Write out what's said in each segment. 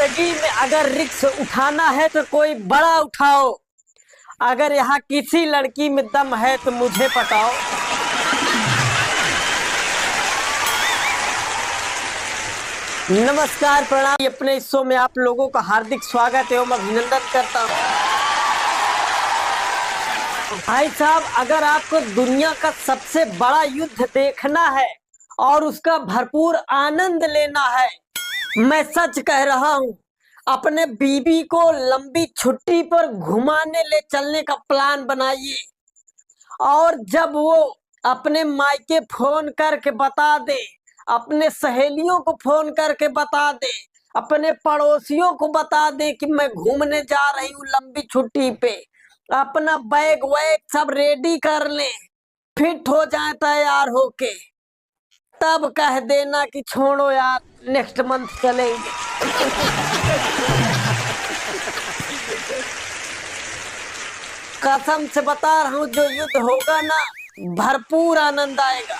जिंदगी में अगर रिस्क उठाना है तो कोई बड़ा उठाओ। अगर यहाँ किसी लड़की में दम है तो मुझे बताओ। नमस्कार, प्रणाम। अपने इस शो में आप लोगों का हार्दिक स्वागत एवं अभिनंदन करता हूँ। भाई साहब, अगर आपको दुनिया का सबसे बड़ा युद्ध देखना है और उसका भरपूर आनंद लेना है, मैं सच कह रहा हूँ, अपने बीबी को लंबी छुट्टी पर घुमाने ले चलने का प्लान बनाइए। और जब वो अपने मायके फोन करके बता दे, अपने सहेलियों को फोन करके बता दे, अपने पड़ोसियों को बता दे कि मैं घूमने जा रही हूँ लंबी छुट्टी पे, अपना बैग वैग सब रेडी कर ले, फिट हो जाए तैयार होके, तब कह देना कि छोड़ो यार, नेक्स्ट मंथ चलेंगे। कसम से बता रहा हूँ, जो युद्ध होगा ना, भरपूर आनंद आएगा।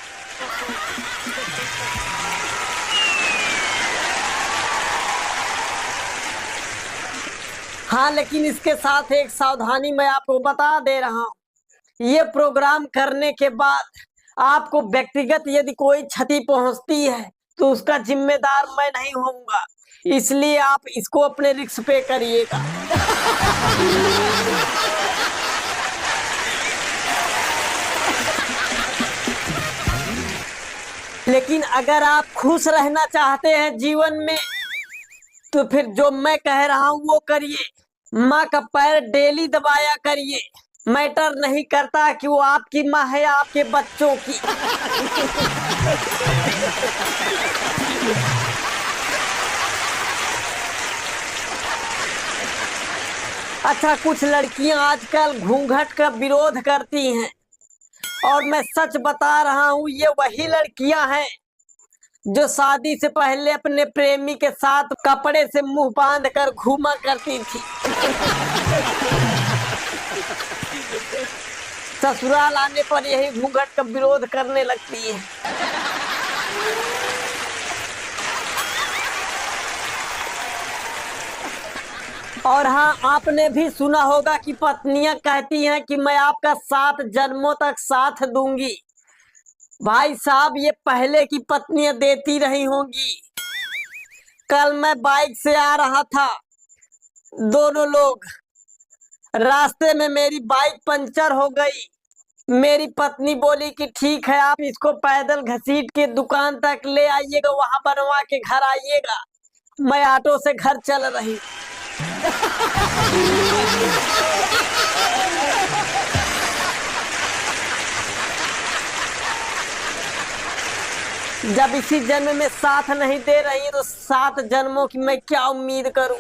हाँ, लेकिन इसके साथ एक सावधानी मैं आपको बता दे रहा हूँ। ये प्रोग्राम करने के बाद आपको व्यक्तिगत यदि कोई क्षति पहुंचती है तो उसका जिम्मेदार मैं नहीं होऊंगा, इसलिए आप इसको अपने रिस्क पे करिएगा। लेकिन अगर आप खुश रहना चाहते हैं जीवन में तो फिर जो मैं कह रहा हूँ वो करिए। माँ का पैर डेली दबाया करिए। मैटर नहीं करता कि वो आपकी माँ है या आपके बच्चों की। अच्छा, कुछ लड़कियां आजकल घूंघट का विरोध करती हैं, और मैं सच बता रहा हूँ, ये वही लड़कियां हैं जो शादी से पहले अपने प्रेमी के साथ कपड़े से मुंह बांध कर घूमा करती थी। ससुराल आने पर यही घूंघट का विरोध करने लगती है। और हाँ, आपने भी सुना होगा कि पत्नियां कहती हैं कि मैं आपका 7 जन्मों तक साथ दूंगी। भाई साहब, ये पहले की पत्नियां देती रही होंगी। कल मैं बाइक से आ रहा था, दोनों लोग, रास्ते में मेरी बाइक पंचर हो गई। मेरी पत्नी बोली कि ठीक है, आप इसको पैदल घसीट के दुकान तक ले आइएगा, वहां बनवा के घर आइएगा। मैं ऑटो से घर चल रही। जब इसी जन्म में साथ नहीं दे रही तो 7 जन्मों की मैं क्या उम्मीद करूं।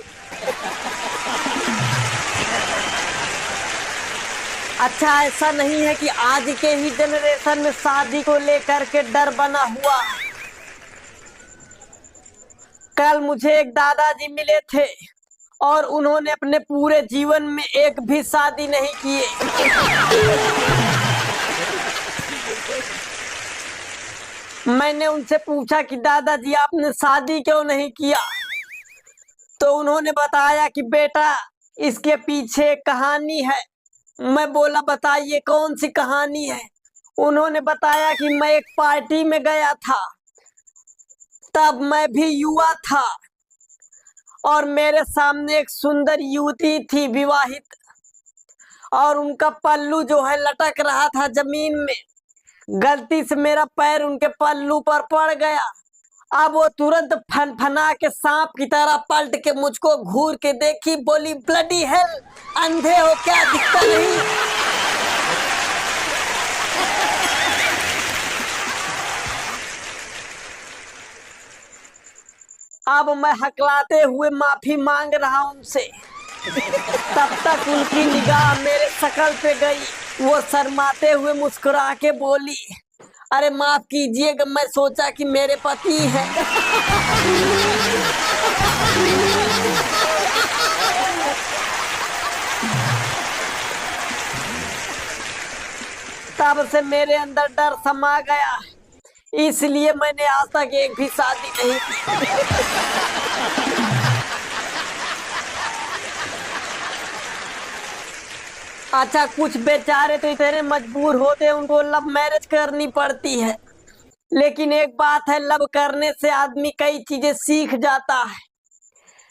अच्छा, ऐसा नहीं है कि आज के ही जनरेशन में शादी को लेकर के डर बना हुआ। कल मुझे एक दादाजी मिले थे और उन्होंने अपने पूरे जीवन में एक भी शादी नहीं किए। मैंने उनसे पूछा कि दादाजी, आपने शादी क्यों नहीं किया? तो उन्होंने बताया कि बेटा, इसके पीछे कहानी है। मैं बोला, बताइए कौन सी कहानी है? उन्होंने बताया कि मैं एक पार्टी में गया था, तब मैं भी युवा था और मेरे सामने एक सुंदर युवती थी, विवाहित, और उनका पल्लू जो है लटक रहा था जमीन में। गलती से मेरा पैर उनके पल्लू पर पड़ गया। अब वो तुरंत फनफना के सांप की तरह पलट के मुझको घूर के देखी, बोली, ब्लडी हेल, अंधे हो क्या, दिखता नहीं? अब मैं हकलाते हुए माफी मांग रहा हूं उनसे। तब तक उनकी निगाह मेरे शक्ल पे गई। वो शर्माते हुए मुस्कुरा के बोली, अरे माफ कीजिएगा, मैं सोचा कि मेरे पति हैं। तब से मेरे अंदर डर समा गया, इसलिए मैंने आज तक एक भी शादी नहीं की। अच्छा, कुछ बेचारे तो इतने मजबूर होते हैं उनको लव मैरिज करनी पड़ती है। लेकिन एक बात है, लव करने से आदमी कई चीजें सीख जाता है,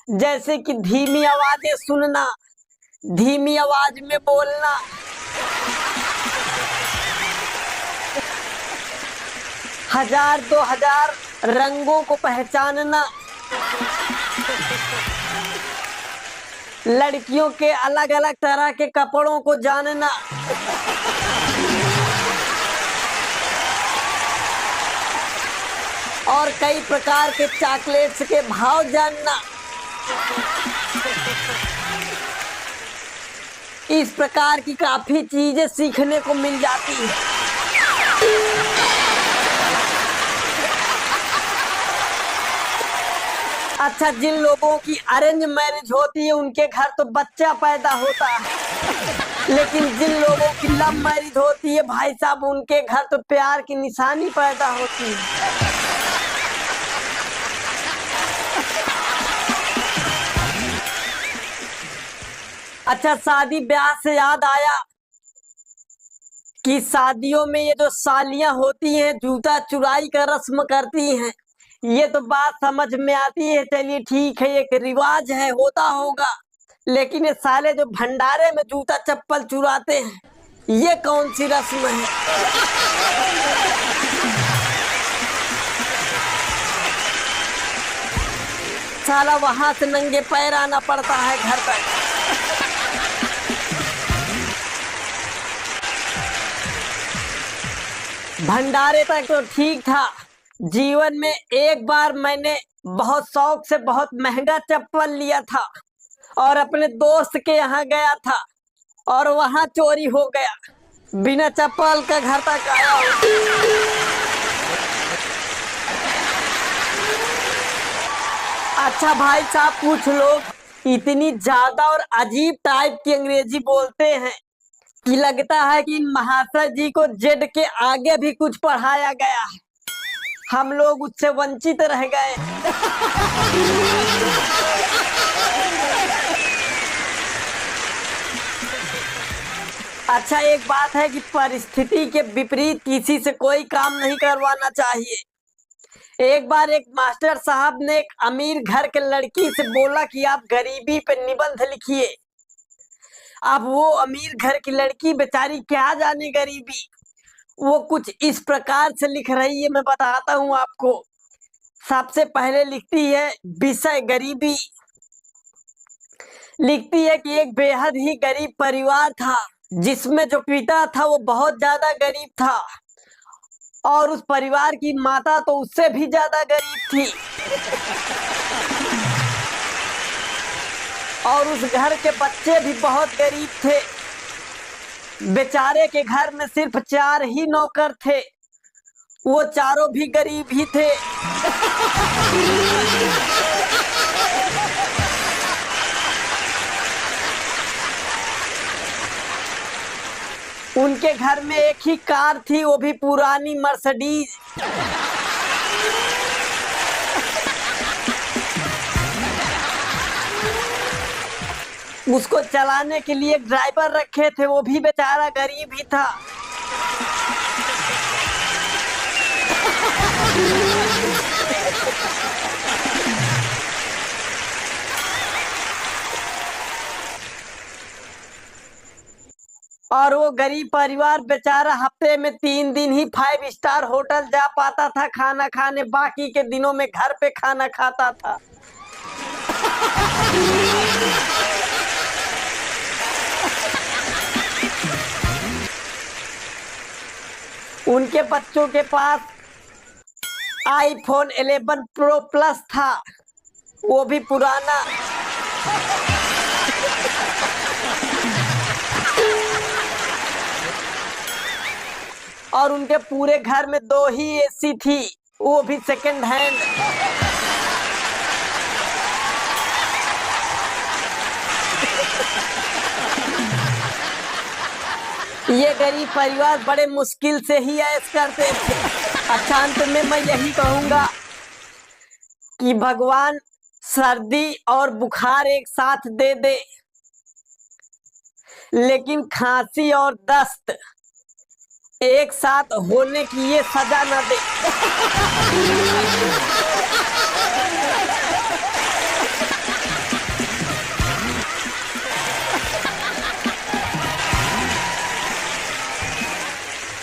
जैसे कि धीमी आवाजें सुनना, धीमी आवाज में बोलना, हजार दो हजार रंगों को पहचानना, लड़कियों के अलग अलग तरह के कपड़ों को जानना, और कई प्रकार के चॉकलेट्स के भाव जानना। इस प्रकार की काफी चीजें सीखने को मिल जाती है। अच्छा, जिन लोगों की अरेंज मैरिज होती है उनके घर तो बच्चा पैदा होता है, लेकिन जिन लोगों की लव मैरिज होती है भाई साहब, उनके घर तो प्यार की निशानी पैदा होती है। अच्छा, शादी ब्याह से याद आया कि शादियों में ये जो सालियां होती हैं जूता चुराई का रस्म करती हैं, ये तो बात समझ में आती है, चलिए ठीक है, एक रिवाज है, होता होगा। लेकिन ये साले जो भंडारे में जूता चप्पल चुराते हैं, ये कौन सी रस्म है? साला वहां से नंगे पैर आना पड़ता है घर तक। भंडारे तक तो ठीक था। जीवन में एक बार मैंने बहुत शौक से बहुत महंगा चप्पल लिया था और अपने दोस्त के यहाँ गया था और वहां चोरी हो गया। बिना चप्पल का घर तक आया हूँ। अच्छा भाई साहब, कुछ लोग इतनी ज्यादा और अजीब टाइप की अंग्रेजी बोलते हैं कि लगता है कि इन महाशय जी को जेड के आगे भी कुछ पढ़ाया गया है। हम लोग उससे वंचित रह गए। अच्छा, एक बात है कि परिस्थिति के विपरीत किसी से कोई काम नहीं करवाना चाहिए। एक बार एक मास्टर साहब ने एक अमीर घर के लड़की से बोला कि आप गरीबी पे निबंध लिखिए। अब वो अमीर घर की लड़की बेचारी क्या जाने गरीबी, वो कुछ इस प्रकार से लिख रही है, मैं बताता हूँ आपको। सबसे पहले लिखती है विषय गरीबी। लिखती है कि एक बेहद ही गरीब परिवार था जिसमें जो पिता था वो बहुत ज्यादा गरीब था और उस परिवार की माता तो उससे भी ज्यादा गरीब थी और उस घर के बच्चे भी बहुत गरीब थे। बेचारे के घर में सिर्फ 4 ही नौकर थे, वो चारों भी गरीब ही थे। उनके घर में एक ही कार थी, वो भी पुरानी मर्सिडीज। उसको चलाने के लिए ड्राइवर रखे थे, वो भी बेचारा गरीब ही था। और वो गरीब परिवार बेचारा हफ्ते में 3 दिन ही 5 स्टार होटल जा पाता था खाना खाने, बाकी के दिनों में घर पे खाना खाता था। उनके बच्चों के पास iPhone 11 Pro Plus था, वो भी पुराना। और उनके पूरे घर में 2 ही एसी थी, वो भी सेकंड हैंड। ये गरीब परिवार बड़े मुश्किल से ही ऐश करते थे। अच्छा, अंत में मैं यही कहूंगा कि भगवान सर्दी और बुखार एक साथ दे दे, लेकिन खांसी और दस्त एक साथ होने की ये सजा न दे।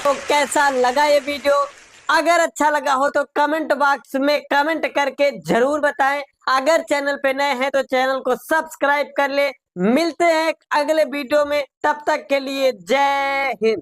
तो कैसा लगा ये वीडियो? अगर अच्छा लगा हो तो कमेंट बॉक्स में कमेंट करके जरूर बताएं। अगर चैनल पे नए हैं तो चैनल को सब्सक्राइब कर ले। मिलते हैं अगले वीडियो में, तब तक के लिए जय हिंद।